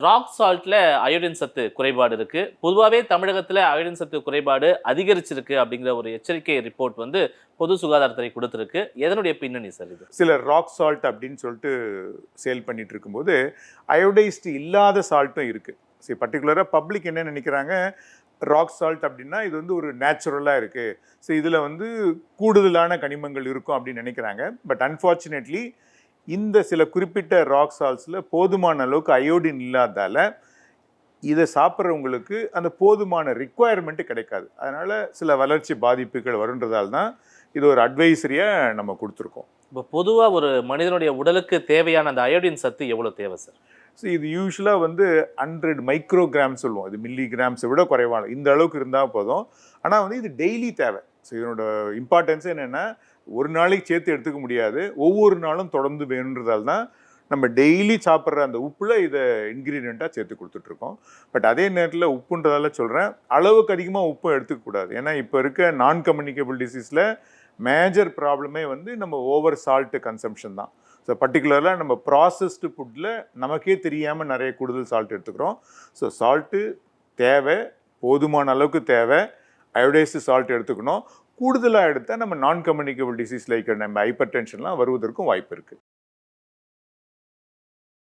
Rock சால்ட்ல iodine சத்து குறைபாடு இருக்கு. பொதுவாவே தமிழகத்துல அயோடின் சத்து குறைபாடு அதிகரிச்சிருக்கு அப்படிங்கிற ஒரு எச்சரிக்கை ரிப்போர்ட் வந்து பொது சுகாதாரத்துறை குடுத்திருக்கு. எதனுடைய பின்னணி சார் இது? சில ராக் சால்ட் அப்படின்னு சொல்லிட்டு சேல் பண்ணிட்டு இருக்கும்போது அயோடைஸ்டு இல்லாத சால்ட்டும் இருக்கு. சரி, பர்டிகுலராக பப்ளிக் என்ன நினைக்கிறாங்க, ராக் சால்ட் அப்படின்னா இது வந்து ஒரு நேச்சுரலாக இருக்கு, ஸோ இதில் வந்து கூடுதலான கனிமங்கள் இருக்கும் அப்படின்னு நினைக்கிறாங்க. பட் அன்ஃபார்ச்சுனேட்லி இந்த சில குறிப்பிட்ட ராக் சால்ட்ஸில் போதுமான அளவுக்கு அயோடின் இல்லாதால இதை சாப்பிட்றவங்களுக்கு அந்த போதுமான ரிக்குவயர்மெண்ட்டு கிடைக்காது. அதனால் சில வளர்ச்சி பாதிப்புகள் வருன்றதால் தான் இது ஒரு அட்வைசரியாக நம்ம கொடுத்துருக்கோம். இப்போ பொதுவாக ஒரு மனிதனுடைய உடலுக்கு தேவையான அந்த அயோடின் சத்து எவ்வளோ தேவை சார்? ஸோ இது யூஸ்வலாக வந்து 100 மைக்ரோகிராம் சொல்லுவோம். இது மில்லிகிராம்ஸை விட குறைவான இந்த அளவுக்கு இருந்தால் போதும். ஆனால் வந்து இது டெய்லி தேவை. ஸோ இதனோட இம்பார்ட்டன்ஸ் என்னென்னா, ஒரு நாளைக்கு சேர்த்து எடுத்துக்க முடியாது, ஒவ்வொரு நாளும் தொடர்ந்து வேணுன்றதால தான் நம்ம டெய்லி சாப்பிட்ற அந்த உப்பில் இதை இன்க்ரீடியண்ட்டாக சேர்த்து கொடுத்துட்ருக்கோம். பட் அதே நேரத்தில் உப்புன்றதால சொல்கிறேன், அளவுக்கு அதிகமாக உப்பு எடுத்துக்கக்கூடாது. ஏன்னா இப்போ இருக்க நான் கம்யூனிகபிள் டிசீஸில் மேஜர் ப்ராப்ளமே வந்து நம்ம ஓவர் சால்ட்டு கன்சம்ஷன் தான். ஸோ பர்டிகுலராக நம்ம ப்ராசஸ்டு ஃபுட்டில் நமக்கே தெரியாமல் நிறைய கூடுதல் சால்ட் எடுத்துக்கிறோம். ஸோ சால்ட்டு தேவை, போதுமான அளவுக்கு தேவை, அயோடைஸ்டு சால்ட் எடுத்துக்கணும். கூடுதலாக எடுத்தால் நம்ம நான் கம்யூனிகபிள் டிசீஸ் லைக் நம்ம ஹைப்பர் டென்ஷன்லாம் வருவதற்கும் வாய்ப்பு இருக்குது.